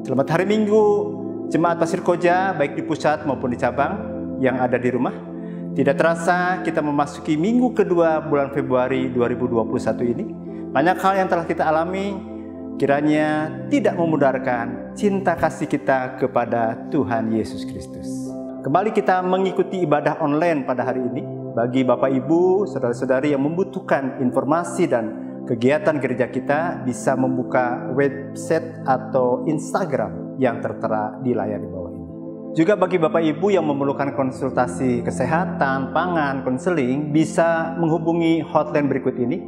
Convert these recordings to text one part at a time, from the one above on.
Selamat hari Minggu, Jemaat Pasir Koja, baik di pusat maupun di cabang yang ada di rumah. Tidak terasa kita memasuki minggu kedua bulan Februari 2021 ini. Banyak hal yang telah kita alami, kiranya tidak memudarkan cinta kasih kita kepada Tuhan Yesus Kristus. Kembali kita mengikuti ibadah online pada hari ini. Bagi Bapak Ibu, saudara-saudari yang membutuhkan informasi dan kegiatan gereja kita, bisa membuka website atau Instagram yang tertera di layar di bawah ini. Juga bagi Bapak Ibu yang memerlukan konsultasi kesehatan, pangan, konseling, bisa menghubungi hotline berikut ini.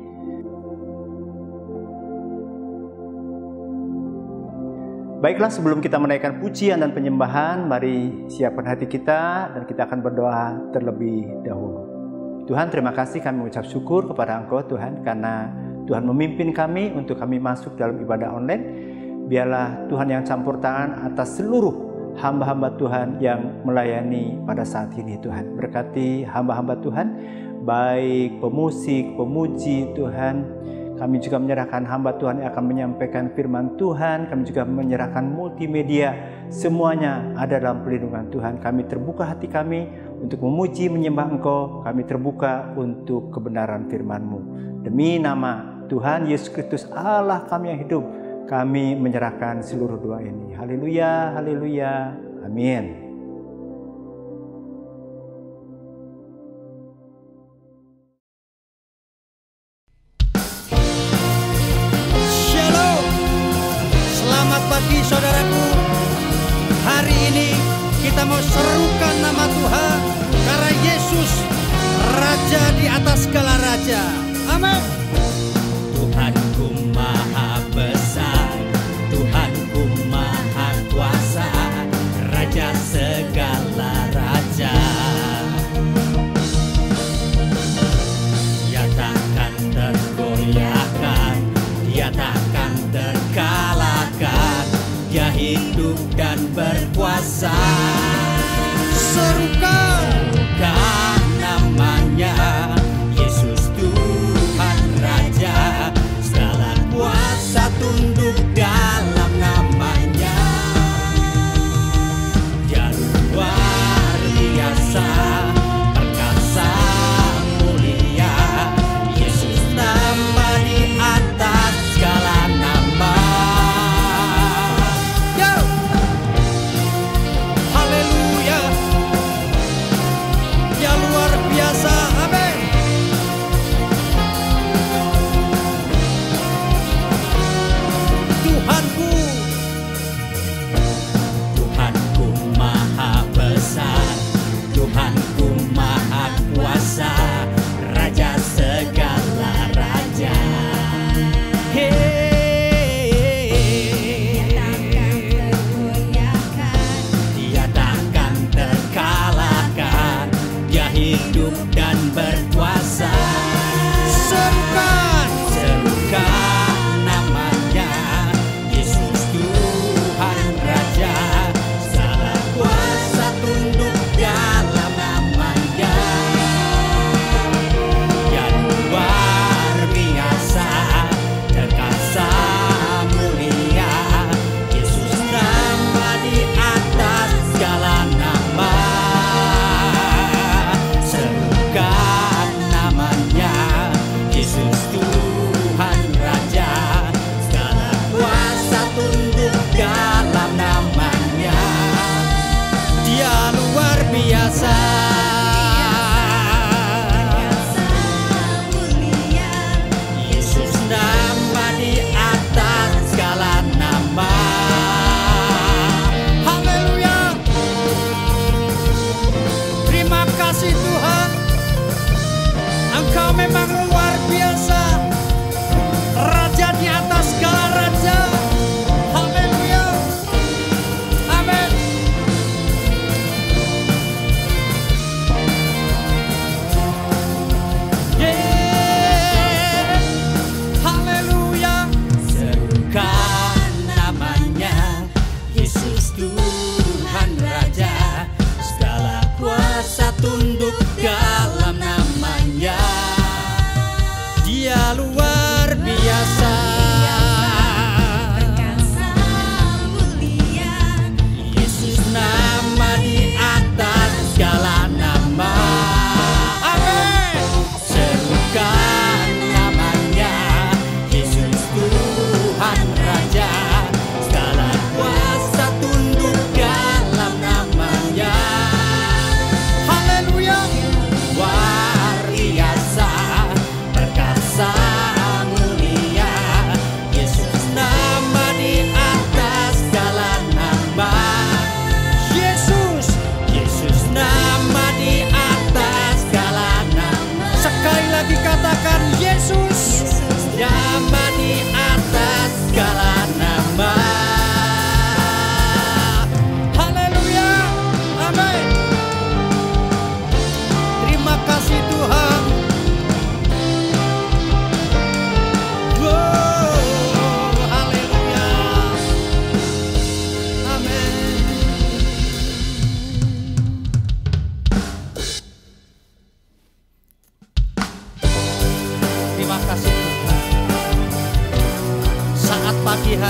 Baiklah, sebelum kita menaikkan pujian dan penyembahan, mari siapkan hati kita dan kita akan berdoa terlebih dahulu. Tuhan, terima kasih, kami mengucap syukur kepada Engkau Tuhan, karena Tuhan memimpin kami untuk kami masuk dalam ibadah online. Biarlah Tuhan yang campur tangan atas seluruh hamba-hamba Tuhan yang melayani pada saat ini Tuhan. Berkati hamba-hamba Tuhan, baik pemusik, pemuji Tuhan. Kami juga menyerahkan hamba Tuhan yang akan menyampaikan firman Tuhan. Kami juga menyerahkan multimedia. Semuanya ada dalam perlindungan Tuhan. Kami terbuka hati kami untuk memuji, menyembah Engkau. Kami terbuka untuk kebenaran firman-Mu. Demi nama Tuhan Yesus Kristus, Allah kami yang hidup, kami menyerahkan seluruh doa ini. Haleluya, haleluya, amin. Shalom, selamat pagi saudaraku. Hari ini kita mau serukan nama Tuhan, karena Yesus Raja di atas segala raja. Amin. Tuhanku maha besar, Tuhanku maha kuasa, Raja segala raja. Dia takkan tergoyahkan, Dia takkan terkalahkan, Dia hidup dan berkuasa. Serukan namanya Yesus Tuhan Raja, segala kuasa tunduk dalam namanya. Dia luar biasa, perkasa, mulia, Yesus nama di atas segala nama. Yo, haleluya. Dia luar biasa, amin. Tuhanku, Tuhanku maha besar, Tuhanku maha kuasa, Raja segala raja. Dia takkan terkalahkan, Dia hidup dan berkuasa. serukan Serukan namanya Yesus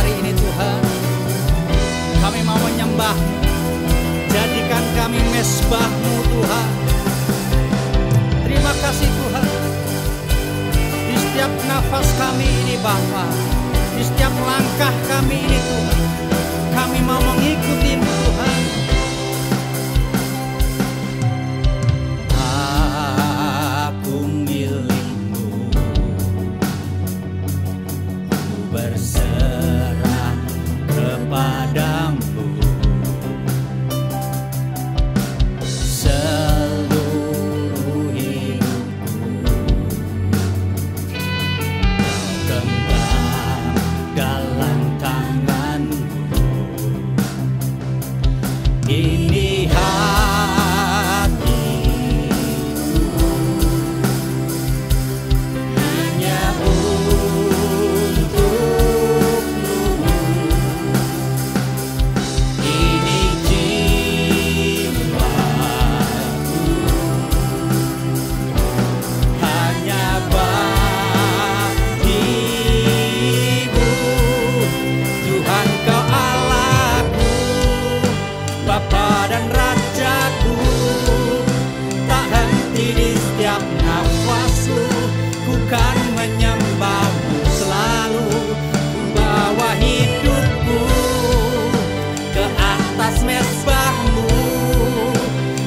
hari ini Tuhan. Kami mau menyembah-Mu. Jadikan kami mezbah-Mu Tuhan. Terima kasih Tuhan. Di setiap nafas kami ini Bapa, di setiap langkah kami ini Tuhan, kami mau mengikuti-Mu Tuhan. Aku milik-Mu, ku berserah kepadamu. Seluruh hidupku genggam dalam tangan-Mu. Ini hatiku hanya untuk-Mu. Ini jiwaku hanya bagi-Mu. Tuhan Kau Allahku, Bapa dan Rajaku, tak henti di setiap nafasku, ku kan menyembah-Mu selalu. Ku bawa hidupku ke atas mezbah-Mu,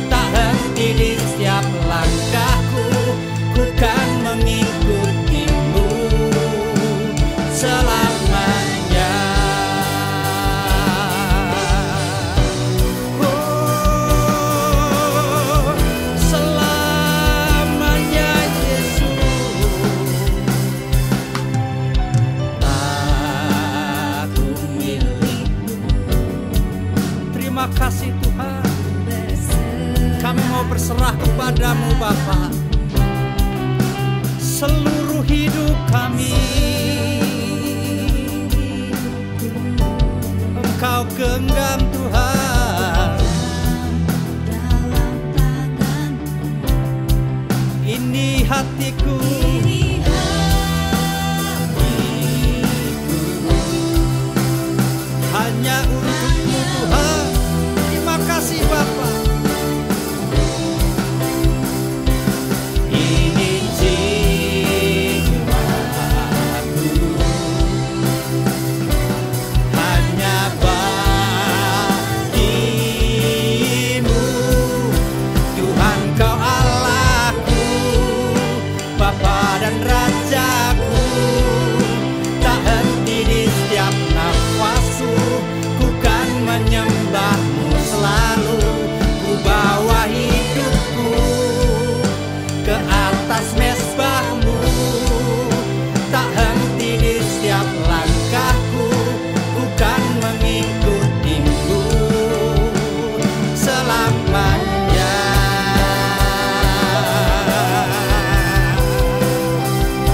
tak henti di setiap langkahku, ku kan mengikuti-Mu selamanya. Oh, selamanya Yesus. Aku milik-Mu, Terima kasih Tuhan. Kami mau berserah kepadamu Bapa. Seluruh hidup kami Engkau genggam Tuhan. Ini hatiku, hanya untuk-Mu Tuhan. Terima kasih Bapa. ini jiwaku hanya bagi-Mu. Tuhan Kau Allahku, Bapa dan Rajaku, tak henti di setiap nafasku, ku kan menyembah-Mu selalu. Ku bawa hidupku ke atas mezbah-Mu, tak henti di setiap langkahku, ku kan mengikuti-Mu selamanya.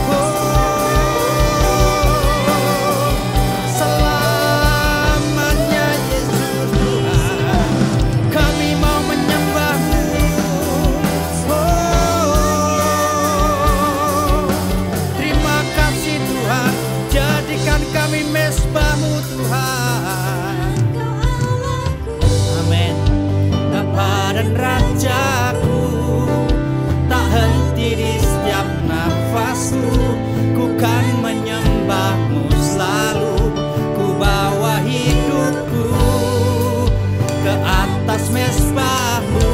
Oh, selamanya Yesus Tuhan. Kami mau menyembah-Mu. Oh, terima kasih Tuhan. Jadikan kami mezbah-Mu Tuhan. Amin. Bapa dan Rajaku, tak henti di setiap nafasku, ku kan menyembah-Mu selalu. Ku bawa hidupku ke atas mezbah-Mu,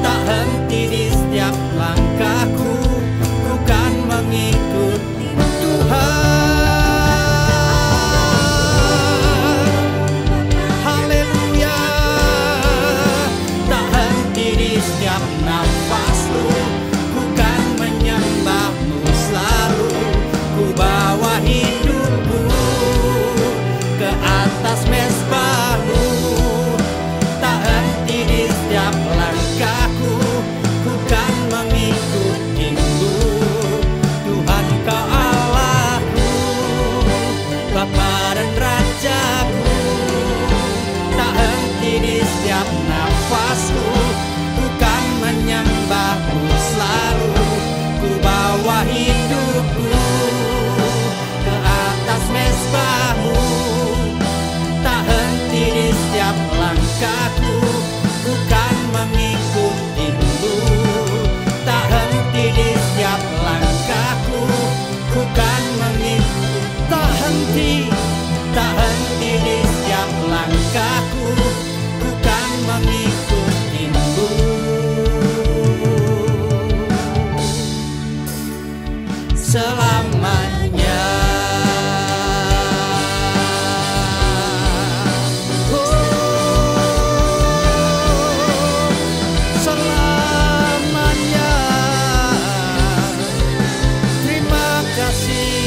tak henti di setiap langkahku, ku kan mengikuti Tuhan. Haleluya. tak henti di setiap nafasku, ku kan menyembah-Mu selalu. Ku bawa hidupku ke atas mezbah-Mu, tak henti di setiap langkahku, ku kan mengikuti-Mu. Tuhan Kau Allahku, Bapa dan Rajaku, tak henti di setiap nafasku, ku kan menyembah-Mu selalu. Ku bawa hidupku ke atas mezbah-Mu, henti, tak henti di setiap langkahku, ku kan mengikutimu selamanya. Selamanya. Terima kasih.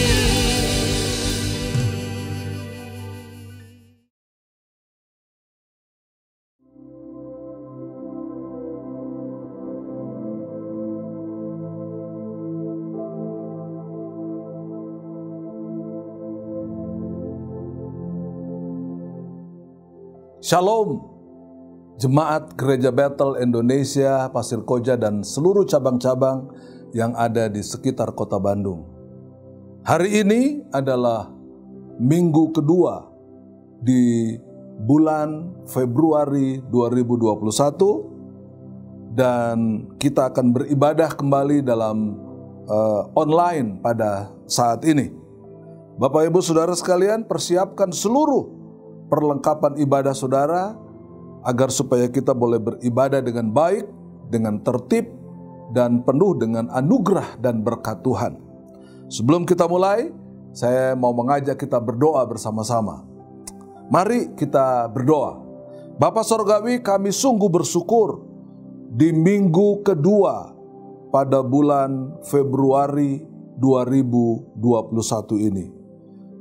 Shalom, Jemaat Gereja Bethel Indonesia, Pasir Koja, dan seluruh cabang-cabang yang ada di sekitar kota Bandung. Hari ini adalah minggu kedua di bulan Februari 2021 dan kita akan beribadah kembali dalam online pada saat ini. Bapak Ibu Saudara sekalian, persiapkan seluruh perlengkapan ibadah saudara agar supaya kita boleh beribadah dengan baik, dengan tertib, dan penuh dengan anugerah dan berkat Tuhan. Sebelum kita mulai, saya mau mengajak kita berdoa bersama-sama. Mari kita berdoa. Bapa Sorgawi, kami sungguh bersyukur di minggu kedua pada bulan Februari 2021 ini.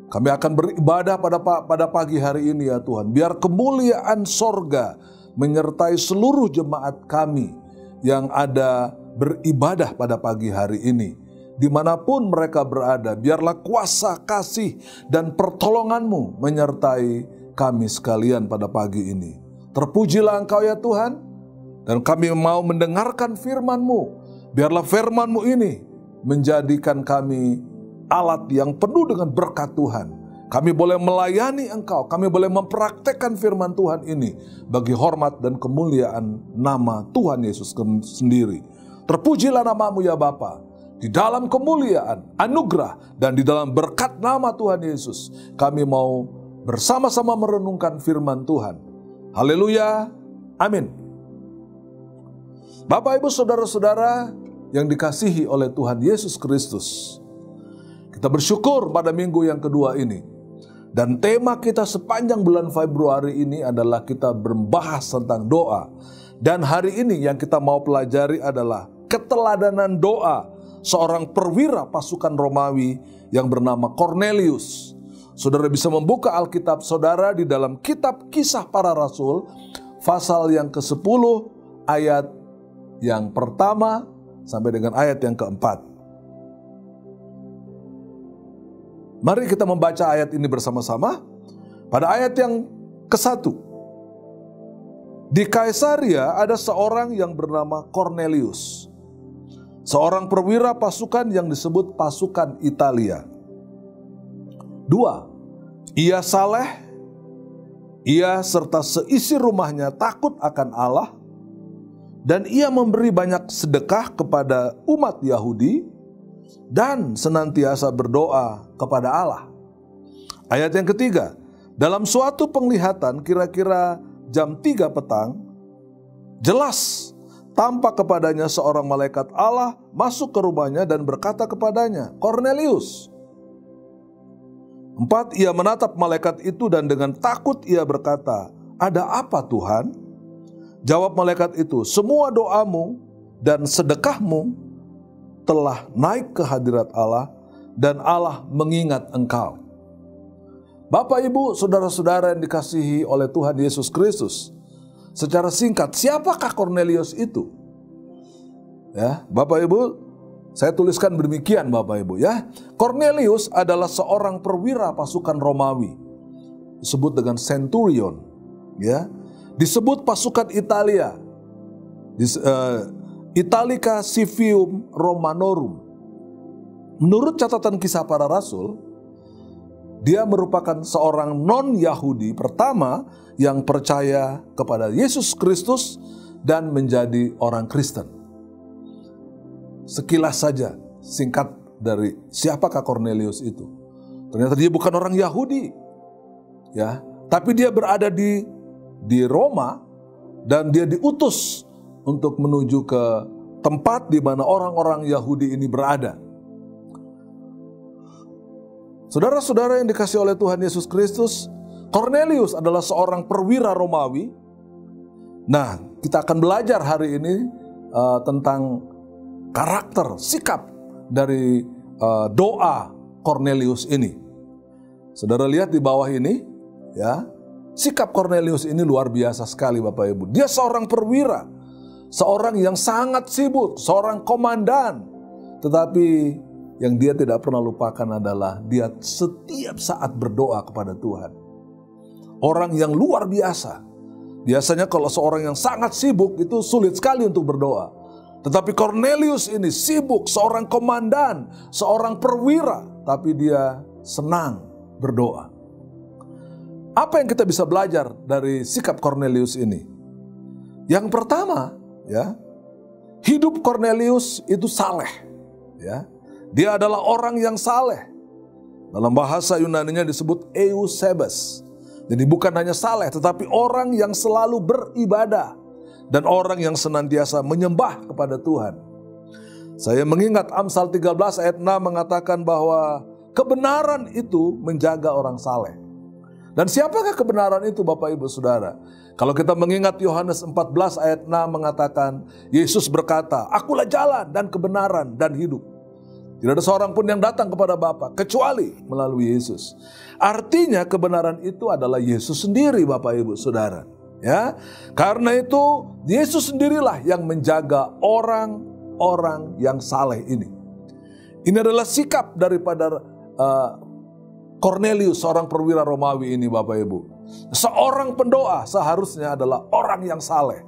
Kami akan beribadah pada pagi hari ini ya Tuhan. Biar kemuliaan sorga menyertai seluruh jemaat kami yang ada beribadah pada pagi hari ini. Dimanapun mereka berada, biarlah kuasa kasih dan pertolongan-Mu menyertai kami sekalian pada pagi ini. Terpujilah Engkau ya Tuhan. Dan kami mau mendengarkan firman-Mu. Biarlah firman-Mu ini menjadikan kami alat yang penuh dengan berkat Tuhan. Kami boleh melayani Engkau, kami boleh mempraktekkan firman Tuhan ini bagi hormat dan kemuliaan nama Tuhan Yesus sendiri. Terpujilah nama-Mu ya Bapa, di dalam kemuliaan, anugerah, dan di dalam berkat nama Tuhan Yesus. Kami mau bersama-sama merenungkan firman Tuhan. Haleluya, amin. Bapak, Ibu, Saudara-saudara yang dikasihi oleh Tuhan Yesus Kristus, kita bersyukur pada minggu yang kedua ini. Dan tema kita sepanjang bulan Februari ini adalah kita membahas tentang doa. Dan hari ini yang kita mau pelajari adalah keteladanan doa seorang perwira pasukan Romawi yang bernama Cornelius. Saudara bisa membuka Alkitab saudara di dalam kitab Kisah Para Rasul, pasal yang ke-10, ayat yang pertama sampai dengan ayat yang keempat. Mari kita membaca ayat ini bersama-sama. Pada ayat yang ke-1. Di Kaisaria ada seorang yang bernama Cornelius, seorang perwira pasukan yang disebut pasukan Italia. 2. Ia saleh, ia serta seisi rumahnya takut akan Allah, dan ia memberi banyak sedekah kepada umat Yahudi, dan senantiasa berdoa kepada Allah. Ayat yang ketiga, dalam suatu penglihatan kira-kira jam 3 petang, jelas tampak kepadanya seorang malaikat Allah masuk ke rumahnya dan berkata kepadanya, Cornelius. 4. Ia menatap malaikat itu dan dengan takut ia berkata, ada apa Tuhan? Jawab malaikat itu, semua doamu dan sedekahmu telah naik ke hadirat Allah dan Allah mengingat engkau. Bapak, Ibu, Saudara-saudara yang dikasihi oleh Tuhan Yesus Kristus, secara singkat, siapakah Cornelius itu? Ya, Bapak Ibu, saya tuliskan demikian Bapak Ibu ya. Cornelius adalah seorang perwira pasukan Romawi, disebut dengan centurion, ya. Disebut pasukan Italia, Italica Civium Romanorum. Menurut catatan Kisah Para Rasul, dia merupakan seorang non-Yahudi pertama yang percaya kepada Yesus Kristus dan menjadi orang Kristen. Sekilas saja singkat dari siapakah Cornelius itu. Ternyata dia bukan orang Yahudi, ya, tapi dia berada di Roma dan dia diutus untuk menuju ke tempat di mana orang-orang Yahudi ini berada. Saudara-saudara yang dikasihi oleh Tuhan Yesus Kristus, Cornelius adalah seorang perwira Romawi. Nah, kita akan belajar hari ini tentang karakter, sikap dari doa Cornelius ini. Saudara lihat di bawah ini, ya, sikap Cornelius ini luar biasa sekali Bapak Ibu. Dia seorang perwira, seorang yang sangat sibuk, seorang komandan. Tetapi yang dia tidak pernah lupakan adalah dia setiap saat berdoa kepada Tuhan. Orang yang luar biasa. Biasanya kalau seorang yang sangat sibuk itu sulit sekali untuk berdoa. Tetapi Cornelius ini sibuk, seorang komandan, seorang perwira, tapi dia senang berdoa. Apa yang kita bisa belajar dari sikap Cornelius ini? Yang pertama, ya, hidup Cornelius itu saleh, ya. Dia adalah orang yang saleh. Dalam bahasa Yunaninya disebut Eusebes. Jadi bukan hanya saleh, tetapi orang yang selalu beribadah dan orang yang senantiasa menyembah kepada Tuhan. Saya mengingat Amsal 13 ayat 6 mengatakan bahwa kebenaran itu menjaga orang saleh. Dan siapakah kebenaran itu Bapak Ibu Saudara? Kalau kita mengingat Yohanes 14 ayat 6 mengatakan, Yesus berkata, "Akulah jalan dan kebenaran dan hidup. Tidak ada seorang pun yang datang kepada Bapa kecuali melalui Yesus." Artinya kebenaran itu adalah Yesus sendiri Bapak Ibu Saudara. Ya, karena itu Yesus sendirilah yang menjaga orang-orang yang saleh ini. Ini adalah sikap daripada Cornelius, seorang perwira Romawi ini Bapak Ibu. Seorang pendoa seharusnya adalah orang yang saleh.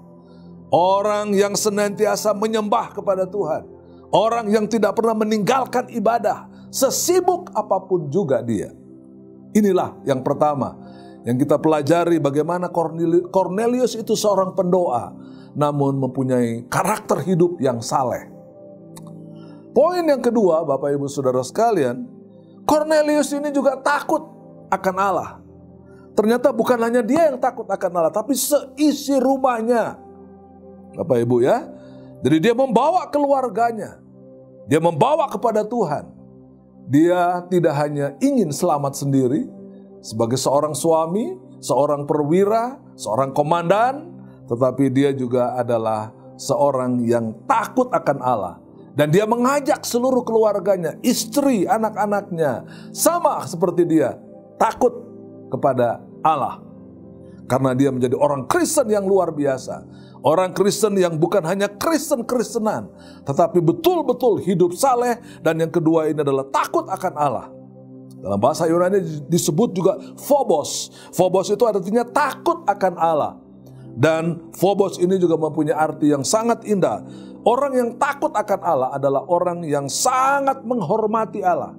Orang yang senantiasa menyembah kepada Tuhan. Orang yang tidak pernah meninggalkan ibadah, sesibuk apapun juga dia. Inilah yang pertama yang kita pelajari, bagaimana Cornelius itu seorang pendoa, namun mempunyai karakter hidup yang saleh. Poin yang kedua Bapak Ibu Saudara sekalian, Cornelius ini juga takut akan Allah. Ternyata bukan hanya dia yang takut akan Allah, tapi seisi rumahnya. Bapak Ibu ya. Jadi dia membawa keluarganya. Dia membawa kepada Tuhan. Dia tidak hanya ingin selamat sendiri sebagai seorang suami, seorang perwira, seorang komandan, tetapi dia juga adalah seorang yang takut akan Allah. Dan dia mengajak seluruh keluarganya, istri, anak-anaknya, sama seperti dia, takut kepada Allah. Karena dia menjadi orang Kristen yang luar biasa. Orang Kristen yang bukan hanya Kristen-Kristenan, tetapi betul-betul hidup saleh. Dan yang kedua ini adalah takut akan Allah. Dalam bahasa Yunani disebut juga phobos. Phobos itu artinya takut akan Allah. Dan phobos ini juga mempunyai arti yang sangat indah. Orang yang takut akan Allah adalah orang yang sangat menghormati Allah.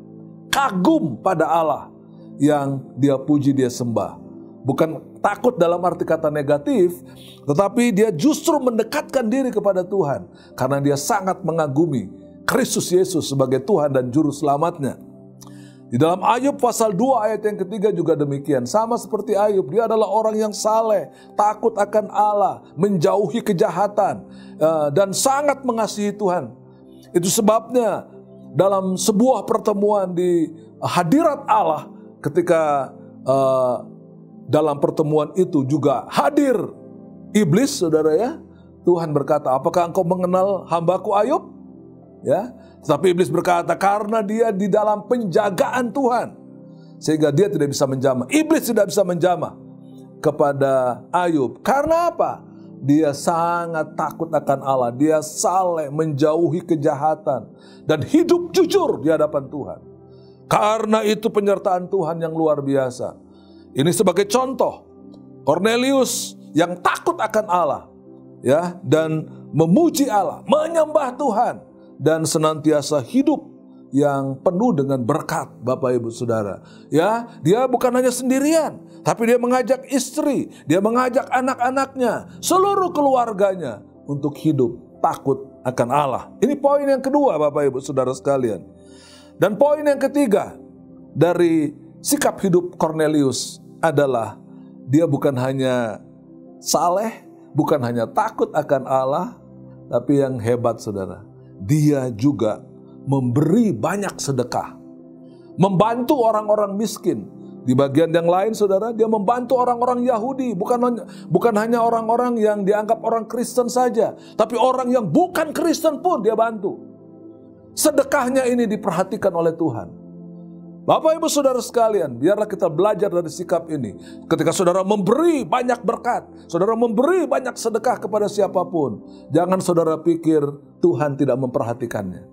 Kagum pada Allah yang dia puji, dia sembah. Bukan takut dalam arti kata negatif, tetapi dia justru mendekatkan diri kepada Tuhan. Karena dia sangat mengagumi Kristus Yesus sebagai Tuhan dan Juru Selamatnya. Di dalam Ayub pasal 2 ayat yang ketiga juga demikian. Sama seperti Ayub, dia adalah orang yang saleh, takut akan Allah, menjauhi kejahatan, dan sangat mengasihi Tuhan. Itu sebabnya dalam sebuah pertemuan di hadirat Allah, ketika dalam pertemuan itu juga hadir iblis, saudara ya. Tuhan berkata, "Apakah engkau mengenal hambaku Ayub?" Ya, tetapi iblis berkata, karena dia di dalam penjagaan Tuhan, sehingga dia tidak bisa menjamah. Iblis tidak bisa menjamah kepada Ayub. Karena apa? Dia sangat takut akan Allah. Dia saleh, menjauhi kejahatan, dan hidup jujur di hadapan Tuhan. Karena itu penyertaan Tuhan yang luar biasa. Ini sebagai contoh Cornelius yang takut akan Allah, ya, dan memuji Allah, menyembah Tuhan, dan senantiasa hidup yang penuh dengan berkat, Bapak Ibu Saudara. Ya, dia bukan hanya sendirian, tapi dia mengajak istri, dia mengajak anak-anaknya, seluruh keluarganya untuk hidup takut akan Allah. Ini poin yang kedua, Bapak Ibu Saudara sekalian. Dan poin yang ketiga, dari sikap hidup Kornelius adalah dia bukan hanya saleh, bukan hanya takut akan Allah, tapi yang hebat saudara, dia juga memberi banyak sedekah, membantu orang-orang miskin. Di bagian yang lain saudara, dia membantu orang-orang Yahudi, bukan hanya orang-orang yang dianggap orang Kristen saja, tapi orang yang bukan Kristen pun dia bantu. Sedekahnya ini diperhatikan oleh Tuhan. Bapak Ibu Saudara sekalian, biarlah kita belajar dari sikap ini. Ketika saudara memberi banyak berkat, saudara memberi banyak sedekah kepada siapapun, jangan saudara pikir Tuhan tidak memperhatikannya.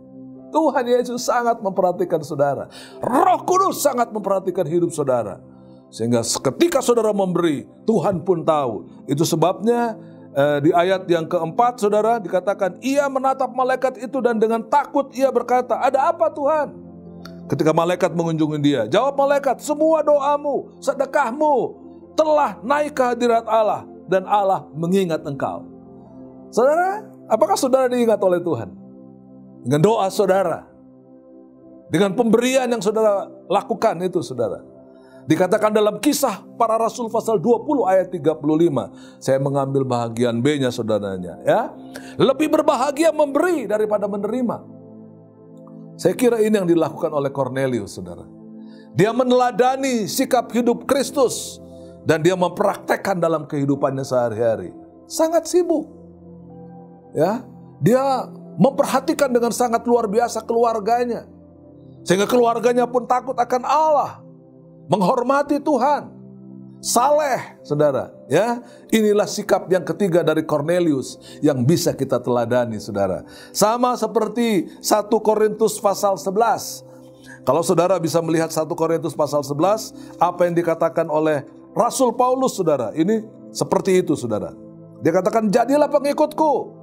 Tuhan Yesus sangat memperhatikan saudara. Roh Kudus sangat memperhatikan hidup saudara. Sehingga ketika saudara memberi, Tuhan pun tahu. Itu sebabnya di ayat yang keempat saudara dikatakan, ia menatap malaikat itu dan dengan takut ia berkata, ada apa Tuhan? Ketika malaikat mengunjungi dia, jawab malaikat, semua doamu, sedekahmu telah naik ke hadirat Allah dan Allah mengingat engkau. Saudara, apakah saudara diingat oleh Tuhan? Dengan doa saudara, dengan pemberian yang saudara lakukan itu saudara. Dikatakan dalam Kisah Para Rasul pasal 20 ayat 35. Saya mengambil bahagian B-nya saudaranya ya. Lebih berbahagia memberi daripada menerima. Saya kira ini yang dilakukan oleh Kornelius saudara. Dia meneladani sikap hidup Kristus dan dia mempraktekkan dalam kehidupannya sehari-hari. Sangat sibuk. Ya, dia memperhatikan dengan sangat luar biasa keluarganya. Sehingga keluarganya pun takut akan Allah, menghormati Tuhan, saleh, saudara. Ya, inilah sikap yang ketiga dari Kornelius yang bisa kita teladani, saudara. Sama seperti 1 Korintus pasal 11. Kalau saudara bisa melihat 1 Korintus pasal 11, apa yang dikatakan oleh Rasul Paulus, saudara, ini seperti itu, saudara. Dia katakan, jadilah pengikutku,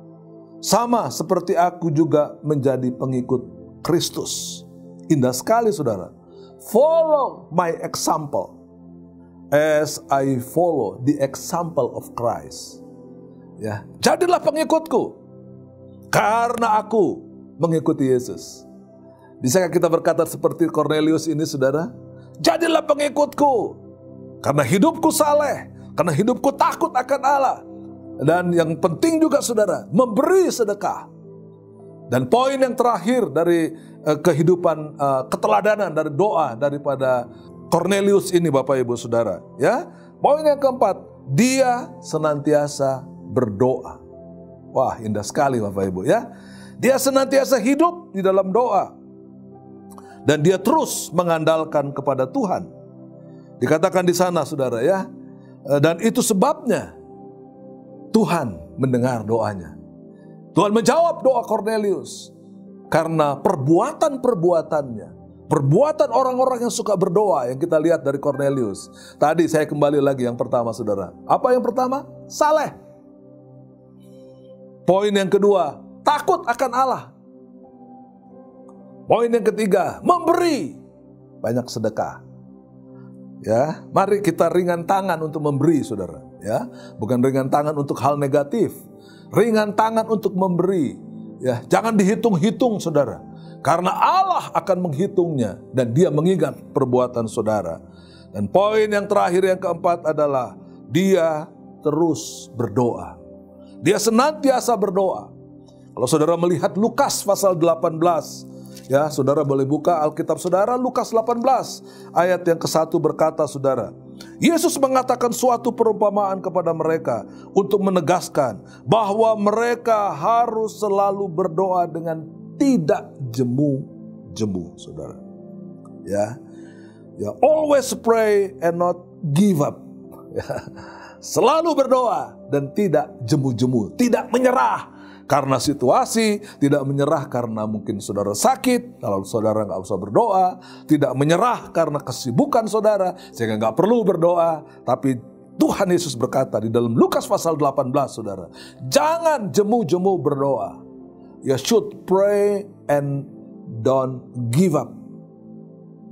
sama seperti aku juga menjadi pengikut Kristus. Indah sekali saudara. Follow my example as I follow the example of Christ. Ya, jadilah pengikutku karena aku mengikuti Yesus. Bisakah kita berkata seperti Kornelius ini saudara? Jadilah pengikutku karena hidupku saleh, karena hidupku takut akan Allah. Dan yang penting juga saudara, memberi sedekah. Dan poin yang terakhir dari kehidupan keteladanan dari doa daripada Kornelius ini Bapak Ibu Saudara, ya. Poin yang keempat, dia senantiasa berdoa. Wah, indah sekali Bapak Ibu ya. Dia senantiasa hidup di dalam doa. Dan dia terus mengandalkan kepada Tuhan. Dikatakan di sana Saudara ya. Dan itu sebabnya Tuhan mendengar doanya. Tuhan menjawab doa Kornelius karena perbuatan-perbuatannya, perbuatan orang-orang yang suka berdoa yang kita lihat dari Kornelius. Tadi saya kembali lagi yang pertama saudara. Apa yang pertama? Saleh. Poin yang kedua, takut akan Allah. Poin yang ketiga, memberi banyak sedekah. Ya, mari kita ringan tangan untuk memberi saudara. Ya, bukan ringan tangan untuk hal negatif, ringan tangan untuk memberi. Ya, jangan dihitung-hitung saudara, karena Allah akan menghitungnya dan Dia mengingat perbuatan saudara. Dan poin yang terakhir yang keempat adalah dia terus berdoa. Dia senantiasa berdoa. Kalau saudara melihat Lukas pasal 18, ya, saudara boleh buka Alkitab saudara, Lukas 18 ayat yang ke-1 berkata saudara, Yesus mengatakan suatu perumpamaan kepada mereka untuk menegaskan bahwa mereka harus selalu berdoa dengan tidak jemu-jemu, saudara. Ya, always pray and not give up. Ya, selalu berdoa dan tidak jemu-jemu, tidak menyerah karena situasi, tidak menyerah karena mungkin saudara sakit, kalau saudara nggak usah berdoa, tidak menyerah karena kesibukan saudara, sehingga nggak perlu berdoa. Tapi Tuhan Yesus berkata di dalam Lukas pasal 18 saudara, jangan jemu-jemu berdoa. You should pray and don't give up.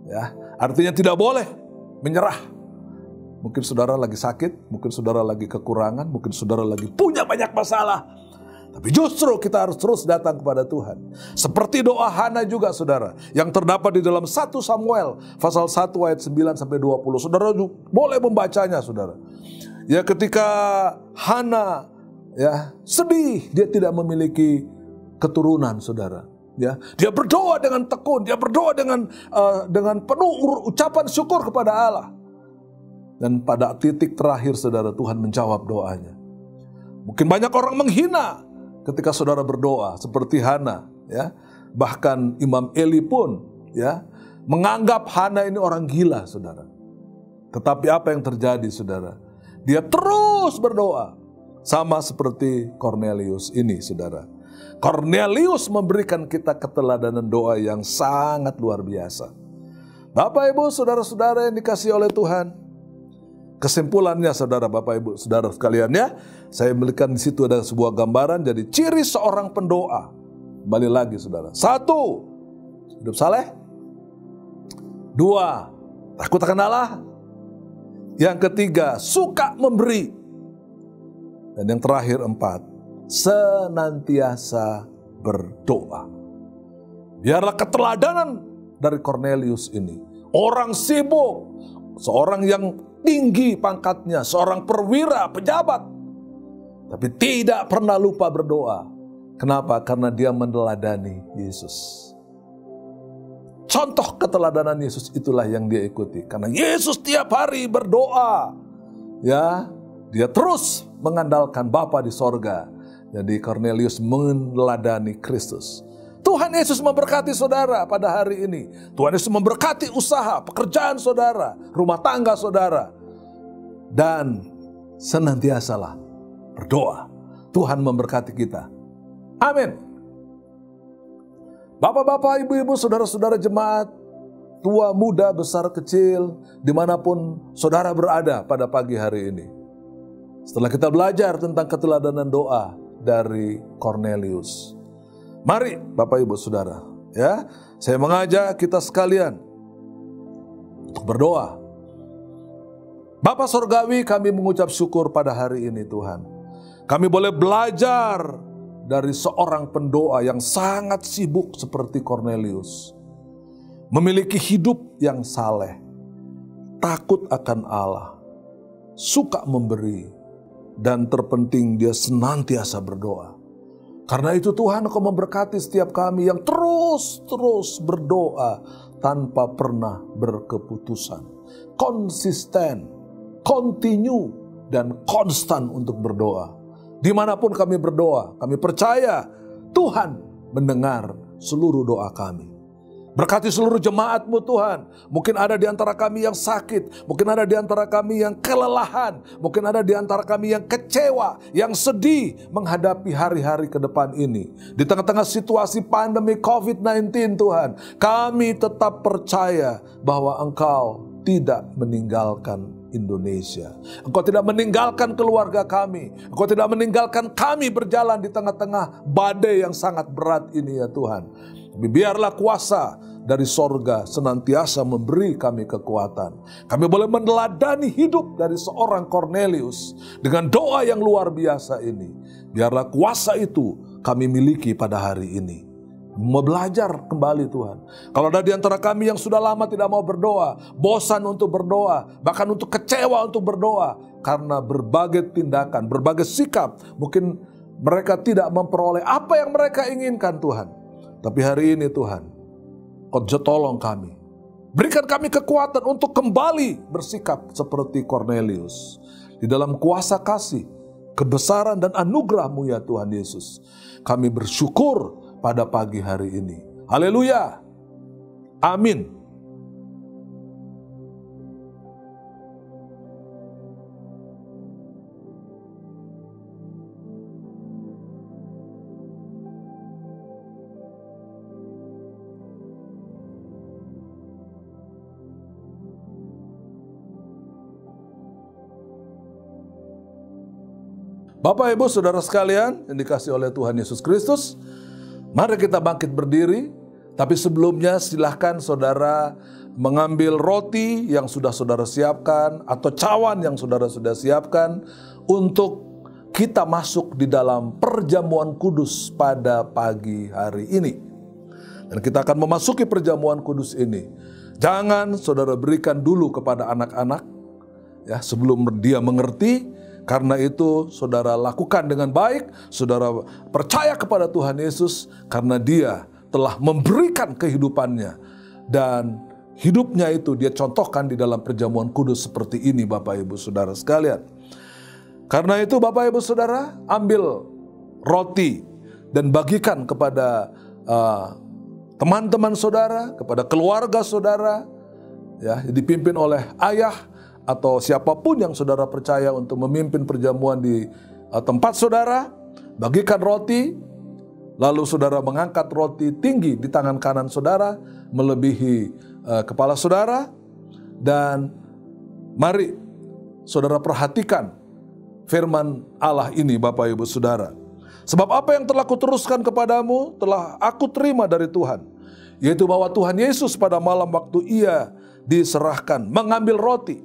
Ya, artinya tidak boleh menyerah. Mungkin saudara lagi sakit, mungkin saudara lagi kekurangan, mungkin saudara lagi punya banyak masalah. Tapi justru kita harus terus datang kepada Tuhan. Seperti doa Hana juga saudara, yang terdapat di dalam 1 Samuel pasal 1 ayat 9-20. Saudara boleh membacanya saudara. Ya, ketika Hana ya sedih, dia tidak memiliki keturunan saudara. Ya, dia berdoa dengan tekun, dia berdoa dengan penuh ucapan syukur kepada Allah. Dan pada titik terakhir saudara, Tuhan menjawab doanya. Mungkin banyak orang menghina ketika saudara berdoa seperti Hana, ya. Bahkan Imam Eli pun ya menganggap Hana ini orang gila, saudara. Tetapi apa yang terjadi, saudara? Dia terus berdoa, sama seperti Cornelius ini, saudara. Cornelius memberikan kita keteladanan doa yang sangat luar biasa. Bapak, Ibu, saudara-saudara yang dikasihi oleh Tuhan, kesimpulannya saudara, Bapak, Ibu, saudara sekalian ya, saya berikan di situ ada sebuah gambaran. Jadi ciri seorang pendoa, kembali lagi saudara. 1, hidup saleh. 2, takut akan Allah. Yang ketiga, suka memberi. Dan yang terakhir 4, senantiasa berdoa. Biarlah keteladanan dari Cornelius ini, orang sibuk, seorang yang tinggi pangkatnya, seorang perwira, pejabat, tapi tidak pernah lupa berdoa. Kenapa? Karena dia meneladani Yesus. Contoh keteladanan Yesus itulah yang dia ikuti. Karena Yesus tiap hari berdoa. Ya, dia terus mengandalkan Bapa di sorga. Jadi Cornelius meneladani Kristus. Tuhan Yesus memberkati saudara pada hari ini. Tuhan Yesus memberkati usaha, pekerjaan saudara, rumah tangga saudara. Dan senantiasalah berdoa. Tuhan memberkati kita. Amin. Bapak-bapak, ibu-ibu, saudara-saudara jemaat, tua, muda, besar, kecil, dimanapun saudara berada pada pagi hari ini. Setelah kita belajar tentang keteladanan doa dari Cornelius, mari Bapak Ibu Saudara, ya, saya mengajak kita sekalian untuk berdoa. Bapa Sorgawi, kami mengucap syukur pada hari ini Tuhan. Kami boleh belajar dari seorang pendoa yang sangat sibuk seperti Cornelius. Memiliki hidup yang saleh, takut akan Allah, suka memberi, dan terpenting dia senantiasa berdoa. Karena itu Tuhan, Engkau memberkati setiap kami yang terus berdoa tanpa pernah berkeputusan. Konsisten, continue, dan konstan untuk berdoa. Dimanapun kami berdoa, kami percaya Tuhan mendengar seluruh doa kami. Berkati seluruh jemaat-Mu Tuhan. Mungkin ada di antara kami yang sakit. Mungkin ada di antara kami yang kelelahan. Mungkin ada di antara kami yang kecewa, yang sedih menghadapi hari-hari ke depan ini. Di tengah-tengah situasi pandemi COVID-19 Tuhan, kami tetap percaya bahwa Engkau tidak meninggalkan Indonesia. Engkau tidak meninggalkan keluarga kami. Engkau tidak meninggalkan kami berjalan di tengah-tengah badai yang sangat berat ini ya Tuhan. Tapi biarlah kuasa dari sorga senantiasa memberi kami kekuatan. Kami boleh meneladani hidup dari seorang Cornelius dengan doa yang luar biasa ini. Biarlah kuasa itu kami miliki pada hari ini. Mau belajar kembali Tuhan. Kalau ada di antara kami yang sudah lama tidak mau berdoa, bosan untuk berdoa, bahkan untuk kecewa untuk berdoa, karena berbagai tindakan, berbagai sikap, mungkin mereka tidak memperoleh apa yang mereka inginkan Tuhan. Tapi hari ini Tuhan, Kau tolong kami. Berikan kami kekuatan untuk kembali bersikap seperti Cornelius. Di dalam kuasa kasih, kebesaran dan anugerah-Mu ya Tuhan Yesus. Kami bersyukur pada pagi hari ini. Haleluya. Amin. Bapak, Ibu, Saudara sekalian yang dikasihi oleh Tuhan Yesus Kristus, mari kita bangkit berdiri. Tapi sebelumnya silahkan saudara mengambil roti yang sudah saudara siapkan atau cawan yang saudara sudah siapkan untuk kita masuk di dalam perjamuan kudus pada pagi hari ini. Dan kita akan memasuki perjamuan kudus ini. Jangan saudara berikan dulu kepada anak-anak ya sebelum dia mengerti. Karena itu saudara lakukan dengan baik, saudara percaya kepada Tuhan Yesus karena dia telah memberikan kehidupannya. Dan hidupnya itu dia contohkan di dalam perjamuan kudus seperti ini Bapak Ibu Saudara sekalian. Karena itu Bapak Ibu Saudara ambil roti dan bagikan kepada teman-teman saudara, kepada keluarga saudara, ya dipimpin oleh ayah atau siapapun yang saudara percaya untuk memimpin perjamuan di tempat saudara. Bagikan roti, lalu saudara mengangkat roti tinggi di tangan kanan saudara, melebihi kepala saudara. Dan mari saudara perhatikan firman Allah ini Bapak Ibu Saudara. Sebab apa yang telah kuteruskan kepadamu telah aku terima dari Tuhan, yaitu bahwa Tuhan Yesus pada malam waktu ia diserahkan mengambil roti,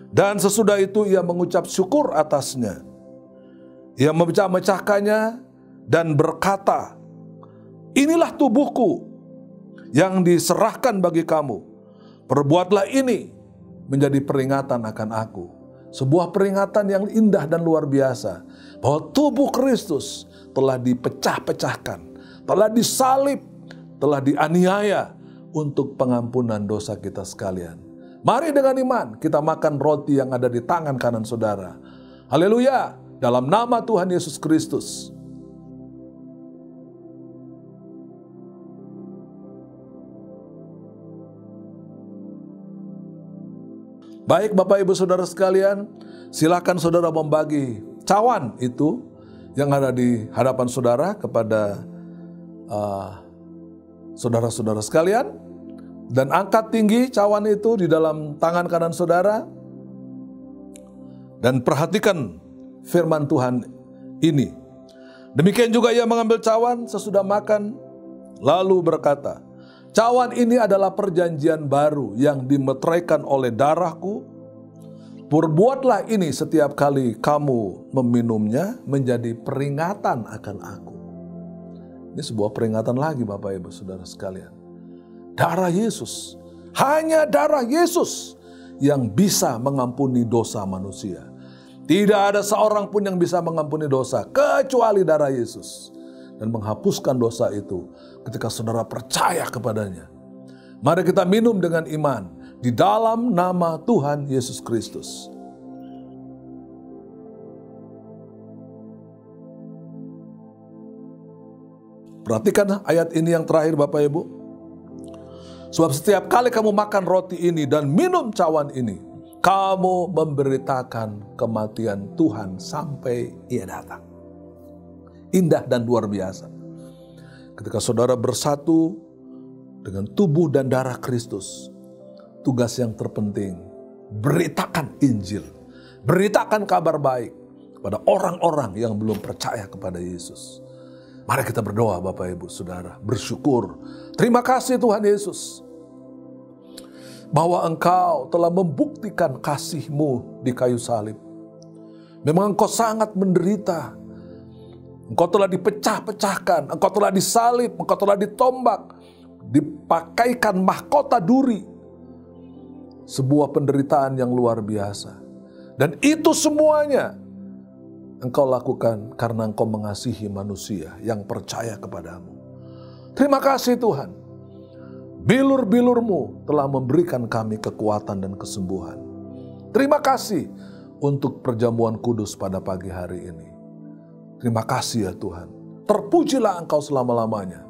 dan sesudah itu ia mengucap syukur atasnya. Ia memecah-mecahkannya dan berkata, inilah tubuhku yang diserahkan bagi kamu. Perbuatlah ini menjadi peringatan akan aku. Sebuah peringatan yang indah dan luar biasa. Bahwa tubuh Kristus telah dipecah-pecahkan, telah disalib, telah dianiaya untuk pengampunan dosa kita sekalian. Mari dengan iman kita makan roti yang ada di tangan kanan saudara. Haleluya, dalam nama Tuhan Yesus Kristus. Baik Bapak Ibu Saudara sekalian, silakan saudara membagi cawan itu yang ada di hadapan saudara kepada saudara-saudara sekalian. Dan angkat tinggi cawan itu di dalam tangan kanan saudara. Dan perhatikan firman Tuhan ini. Demikian juga ia mengambil cawan sesudah makan, lalu berkata, cawan ini adalah perjanjian baru yang dimeteraikan oleh darahku. Perbuatlah ini setiap kali kamu meminumnya menjadi peringatan akan aku. Ini sebuah peringatan lagi Bapak Ibu Saudara sekalian. Darah Yesus, hanya darah Yesus yang bisa mengampuni dosa manusia. Tidak ada seorang pun yang bisa mengampuni dosa kecuali darah Yesus. Dan menghapuskan dosa itu ketika saudara percaya kepadanya. Mari kita minum dengan iman di dalam nama Tuhan Yesus Kristus. Perhatikan ayat ini yang terakhir Bapak Ibu. Sebab setiap kali kamu makan roti ini dan minum cawan ini, kamu memberitakan kematian Tuhan sampai ia datang. Indah dan luar biasa. Ketika saudara bersatu dengan tubuh dan darah Kristus, tugas yang terpenting, beritakan Injil. Beritakan kabar baik kepada orang-orang yang belum percaya kepada Yesus. Mari kita berdoa Bapak Ibu Saudara, bersyukur. Terima kasih Tuhan Yesus, bahwa Engkau telah membuktikan kasih-Mu di kayu salib. Memang Engkau sangat menderita. Engkau telah dipecah-pecahkan, Engkau telah disalib, Engkau telah ditombak, dipakaikan mahkota duri. Sebuah penderitaan yang luar biasa. Dan itu semuanya Engkau lakukan karena Engkau mengasihi manusia yang percaya kepadamu. Terima kasih Tuhan. Bilur-bilur-Mu telah memberikan kami kekuatan dan kesembuhan. Terima kasih untuk perjamuan kudus pada pagi hari ini. Terima kasih ya Tuhan. Terpujilah Engkau selama-lamanya.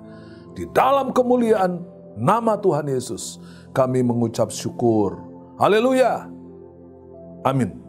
Di dalam kemuliaan nama Tuhan Yesus kami mengucap syukur. Haleluya. Amin.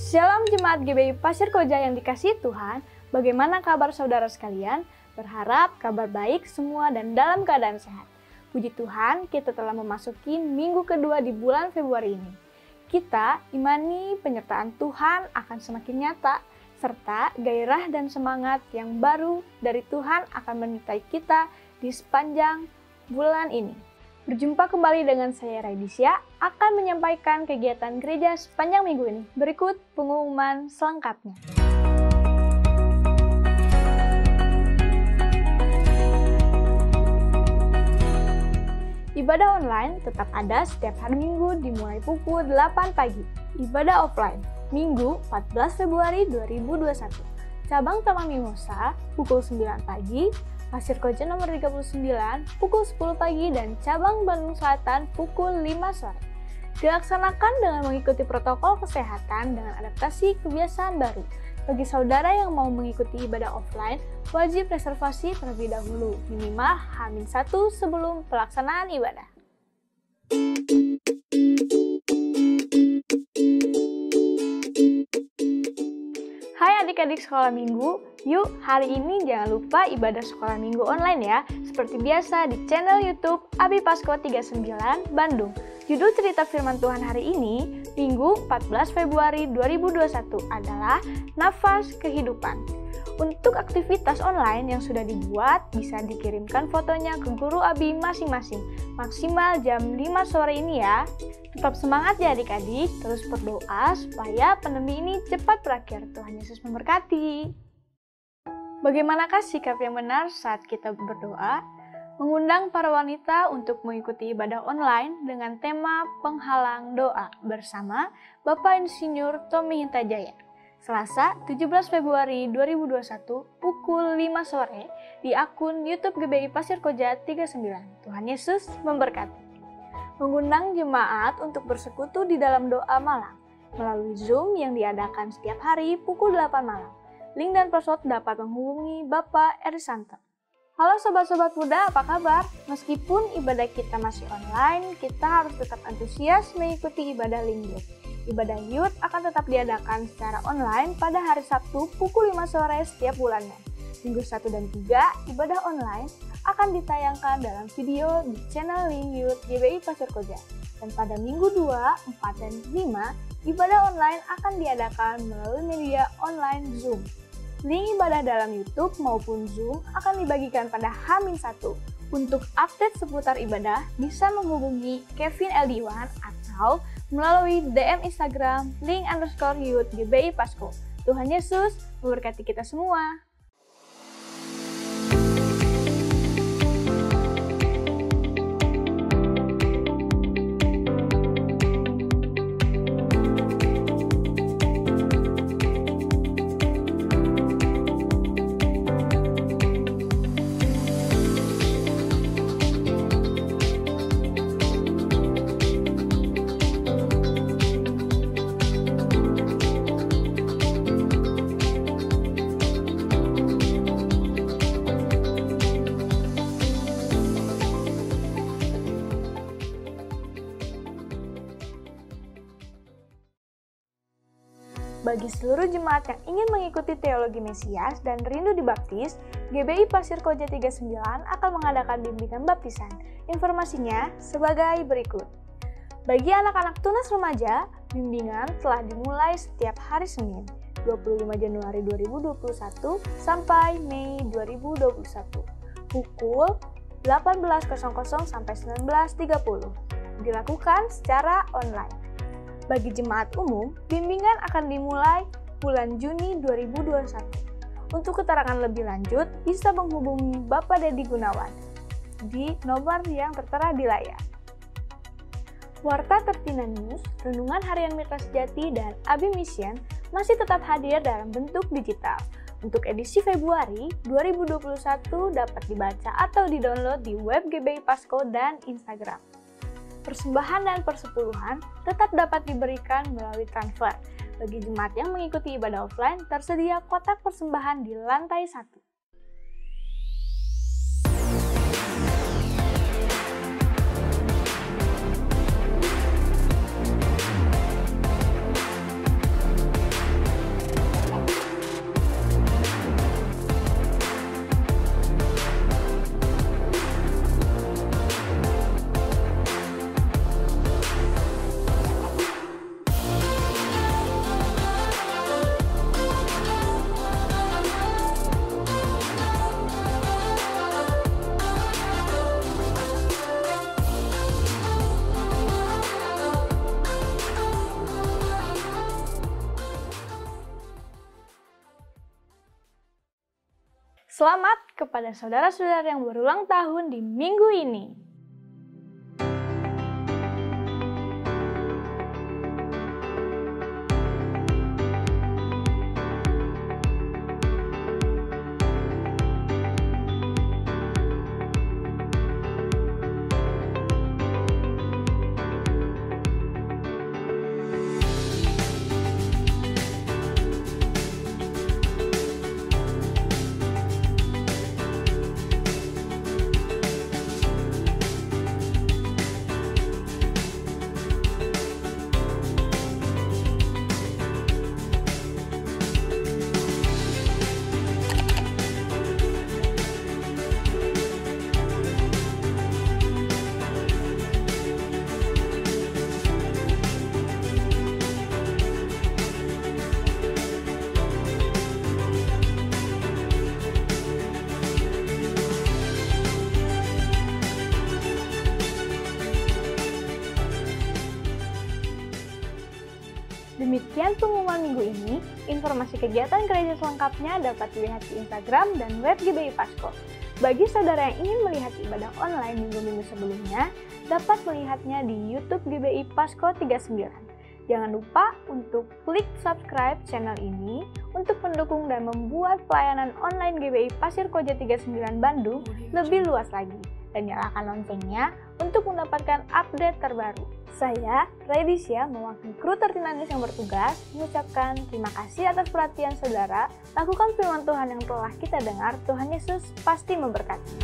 Shalom Jemaat GBI Pasir Koja yang dikasihi Tuhan, Bagaimana kabar saudara sekalian? Berharap kabar baik semua dan dalam keadaan sehat. Puji Tuhan, kita telah memasuki minggu kedua di bulan Februari ini. Kita imani penyertaan Tuhan akan semakin nyata, serta gairah dan semangat yang baru dari Tuhan akan menyertai kita di sepanjang bulan ini. Berjumpa kembali dengan saya Raidisya, akan menyampaikan kegiatan gereja sepanjang minggu ini. Berikut pengumuman selengkapnya. Ibadah online tetap ada setiap hari Minggu dimulai pukul 8 pagi. Ibadah offline, Minggu 14 Februari 2021. Cabang Taman Mimosa pukul 9 pagi, Pasir Koja nomor 39 pukul 10 pagi, dan cabang Bandung Selatan pukul 5 sore. Dilaksanakan dengan mengikuti protokol kesehatan dengan adaptasi kebiasaan baru. Bagi saudara yang mau mengikuti ibadah offline, wajib reservasi terlebih dahulu, minimal H-1 sebelum pelaksanaan ibadah. Hai adik-adik sekolah minggu, yuk hari ini jangan lupa ibadah sekolah minggu online ya, seperti biasa di channel YouTube Abi Pasko 39 Bandung. Judul cerita firman Tuhan hari ini, Minggu 14 Februari 2021 adalah Nafas Kehidupan. Untuk aktivitas online yang sudah dibuat, bisa dikirimkan fotonya ke guru Abi masing-masing, maksimal jam 5 sore ini ya. Tetap semangat ya adik-adik, terus berdoa supaya pandemi ini cepat berakhir. Tuhan Yesus memberkati. Bagaimanakah sikap yang benar saat kita berdoa? Mengundang para wanita untuk mengikuti ibadah online dengan tema penghalang doa bersama Bapak Insinyur Tommy Hintajaya. Selasa 17 Februari 2021 pukul 5 sore di akun YouTube GBI Pasir Koja 39. Tuhan Yesus memberkati. Mengundang jemaat untuk bersekutu di dalam doa malam melalui Zoom yang diadakan setiap hari pukul 8 malam. Link dan password dapat menghubungi Bapak Erisanto. Halo sobat-sobat muda, apa kabar? Meskipun ibadah kita masih online, kita harus tetap antusias mengikuti ibadah Linggit. Ibadah Youth akan tetap diadakan secara online pada hari Sabtu pukul 5 sore setiap bulannya. Minggu 1 dan 3, ibadah online akan ditayangkan dalam video di channel Link Youth GBI Pasir Koja. Dan pada Minggu 2, 4, dan 5, ibadah online akan diadakan melalui media online Zoom. Link ibadah dalam YouTube maupun Zoom akan dibagikan pada H-1. Untuk update seputar ibadah, bisa menghubungi Kevin Eldiwan atau melalui DM Instagram link_youth GBI Pasko. Tuhan Yesus memberkati kita semua. Bagi seluruh jemaat yang ingin mengikuti teologi Mesias dan rindu dibaptis, GBI Pasir Koja 39 akan mengadakan bimbingan baptisan. Informasinya sebagai berikut. Bagi anak-anak tunas remaja, bimbingan telah dimulai setiap hari Senin, 25 Januari 2021 sampai Mei 2021, pukul 18.00 sampai 19.30. Dilakukan secara online. Bagi jemaat umum, bimbingan akan dimulai bulan Juni 2021. Untuk keterangan lebih lanjut, bisa menghubungi Bapak Dedi Gunawan di nomor yang tertera di layar. Warta Tertina News, Renungan Harian Mitra Sejati, dan Abi Mission masih tetap hadir dalam bentuk digital. Untuk edisi Februari 2021 dapat dibaca atau didownload di web GBI Pasko dan Instagram. Persembahan dan persepuluhan tetap dapat diberikan melalui transfer. Bagi jemaat yang mengikuti ibadah offline, tersedia kotak persembahan di lantai 1. Selamat kepada saudara-saudara yang berulang tahun di minggu ini. Demikian pengumuman minggu ini. Informasi kegiatan gereja selengkapnya dapat dilihat di Instagram dan web GBI Pasko. Bagi saudara yang ingin melihat ibadah online minggu-minggu sebelumnya, dapat melihatnya di YouTube GBI Pasko 39. Jangan lupa untuk klik subscribe channel ini untuk mendukung dan membuat pelayanan online GBI Pasir Koja 39 Bandung lebih luas lagi. Dan nyalakan loncengnya untuk mendapatkan update terbaru. Saya, Raidisya, mewakili kru 39 yang bertugas, mengucapkan terima kasih atas perhatian saudara. Lakukan firman Tuhan yang telah kita dengar. Tuhan Yesus pasti memberkati.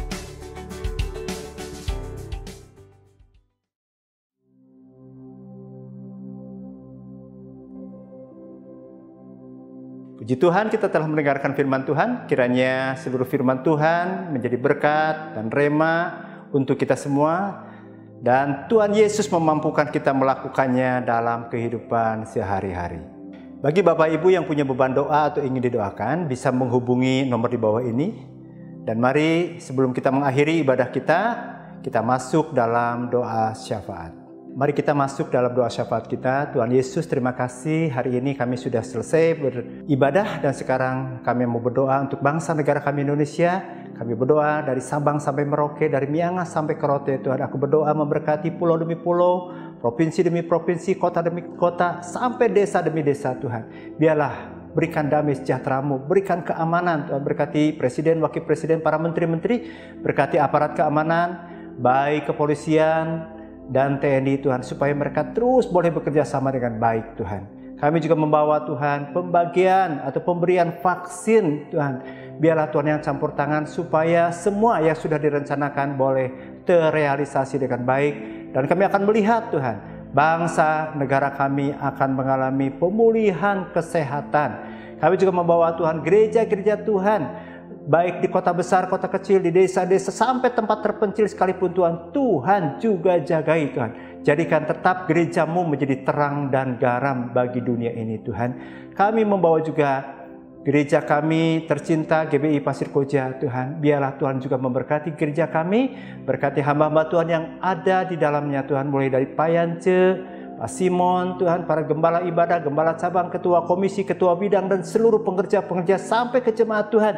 Puji Tuhan, kita telah mendengarkan firman Tuhan. Kiranya seluruh firman Tuhan menjadi berkat dan rema untuk kita semua. Dan Tuhan Yesus memampukan kita melakukannya dalam kehidupan sehari-hari. Bagi Bapak Ibu yang punya beban doa atau ingin didoakan, bisa menghubungi nomor di bawah ini. Dan mari sebelum kita mengakhiri ibadah kita masuk dalam doa syafaat. Mari kita masuk dalam doa syafaat kita. Tuhan Yesus, terima kasih hari ini kami sudah selesai beribadah dan sekarang kami mau berdoa untuk bangsa negara kami Indonesia. Kami berdoa dari Sabang sampai Merauke, dari Miangas sampai Kerote. Tuhan, aku berdoa memberkati pulau demi pulau, provinsi demi provinsi, kota demi kota, sampai desa demi desa. Tuhan, biarlah berikan damai sejahtera-Mu, berikan keamanan. Tuhan, berkati Presiden, Wakil Presiden, para menteri-menteri, berkati aparat keamanan, baik kepolisian dan TNI Tuhan, supaya mereka terus boleh bekerja sama dengan baik Tuhan. Kami juga membawa Tuhan pembagian atau pemberian vaksin Tuhan. Biarlah Tuhan yang campur tangan supaya semua yang sudah direncanakan boleh terrealisasi dengan baik. Dan kami akan melihat Tuhan, bangsa negara kami akan mengalami pemulihan kesehatan. Kami juga membawa Tuhan gereja-gereja Tuhan, baik di kota besar, kota kecil, di desa-desa, sampai tempat terpencil sekalipun Tuhan. Tuhan juga jagai Tuhan. Jadikan tetap gereja-Mu menjadi terang dan garam bagi dunia ini Tuhan. Kami membawa juga gereja kami tercinta GBI Pasir Koja Tuhan. Biarlah Tuhan juga memberkati gereja kami. Berkati hamba-hamba Tuhan yang ada di dalamnya Tuhan. Mulai dari Pak Yance, Pak Simon Tuhan, para gembala ibadah, gembala cabang, ketua komisi, ketua bidang, dan seluruh pengerja-pengerja sampai ke jemaat Tuhan.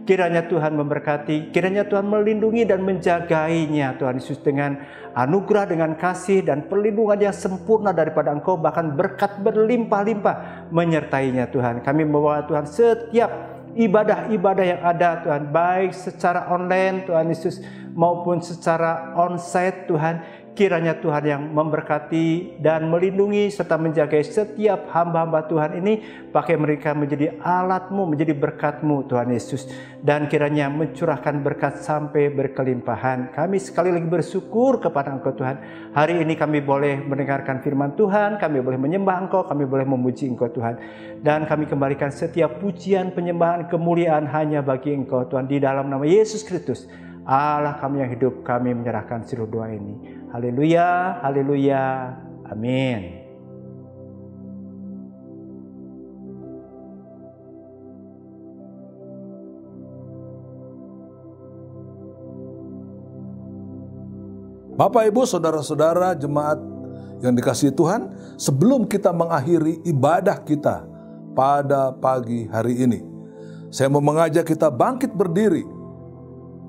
Kiranya Tuhan memberkati, kiranya Tuhan melindungi dan menjagainya Tuhan Yesus dengan anugerah, dengan kasih dan perlindungan yang sempurna daripada Engkau, bahkan berkat berlimpah-limpah menyertainya Tuhan. Kami membawa Tuhan setiap ibadah-ibadah yang ada Tuhan, baik secara online Tuhan Yesus maupun secara onsite Tuhan. Kiranya Tuhan yang memberkati dan melindungi serta menjaga setiap hamba-hamba Tuhan ini. Pakai mereka menjadi alat-Mu, menjadi berkat-Mu Tuhan Yesus. Dan kiranya mencurahkan berkat sampai berkelimpahan. Kami sekali lagi bersyukur kepada Engkau Tuhan. Hari ini kami boleh mendengarkan firman Tuhan, kami boleh menyembah Engkau, kami boleh memuji Engkau Tuhan. Dan kami kembalikan setiap pujian, penyembahan, kemuliaan hanya bagi Engkau Tuhan. Di dalam nama Yesus Kristus, Allah kami yang hidup, kami menyerahkan seluruh doa ini. Haleluya, haleluya, amin. Bapak, Ibu, saudara-saudara, jemaat yang dikasihi Tuhan, sebelum kita mengakhiri ibadah kita pada pagi hari ini, Saya mau mengajak kita bangkit berdiri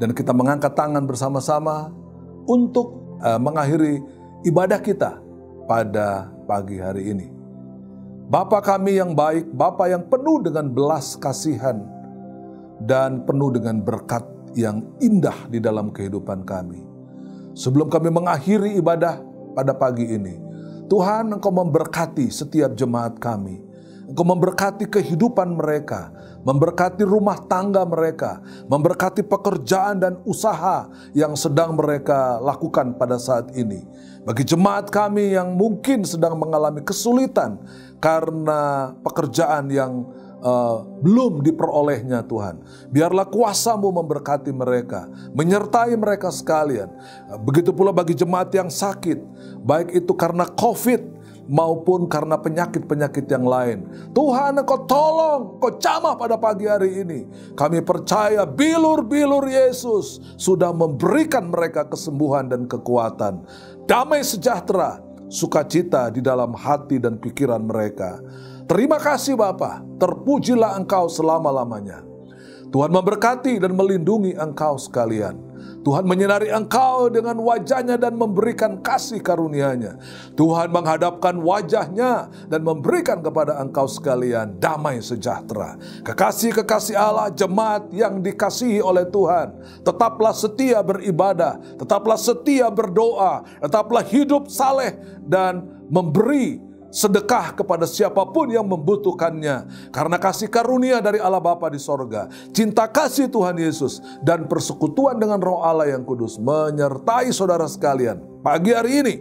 dan kita mengangkat tangan bersama-sama untuk mengakhiri ibadah kita pada pagi hari ini. Bapa kami yang baik, Bapa yang penuh dengan belas kasihan dan penuh dengan berkat yang indah di dalam kehidupan kami. Sebelum kami mengakhiri ibadah pada pagi ini, Tuhan, Engkau memberkati setiap jemaat kami. Engkau memberkati kehidupan mereka, memberkati rumah tangga mereka, memberkati pekerjaan dan usaha yang sedang mereka lakukan pada saat ini. Bagi jemaat kami yang mungkin sedang mengalami kesulitan karena pekerjaan yang belum diperolehnya, Tuhan, biarlah kuasa-Mu memberkati mereka, menyertai mereka sekalian. Begitu pula bagi jemaat yang sakit, baik itu karena COVID maupun karena penyakit-penyakit yang lain. Tuhan, Engkau tolong, Engkau jamah pada pagi hari ini. Kami percaya bilur-bilur Yesus sudah memberikan mereka kesembuhan dan kekuatan, damai sejahtera, sukacita di dalam hati dan pikiran mereka. Terima kasih Bapa, terpujilah Engkau selama-lamanya. Tuhan memberkati dan melindungi engkau sekalian. Tuhan menyinari engkau dengan wajahnya dan memberikan kasih karunia-Nya. Tuhan menghadapkan wajahnya dan memberikan kepada engkau sekalian damai sejahtera. Kekasih-kekasih Allah, jemaat yang dikasihi oleh Tuhan, tetaplah setia beribadah, tetaplah setia berdoa, tetaplah hidup saleh dan memberi sedekah kepada siapapun yang membutuhkannya. Karena kasih karunia dari Allah Bapa di sorga, cinta kasih Tuhan Yesus, dan persekutuan dengan Roh Allah yang kudus menyertai saudara sekalian pagi hari ini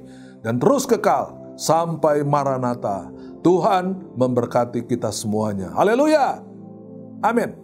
dan terus kekal sampai Maranatha. Tuhan memberkati kita semuanya. Haleluya. Amin.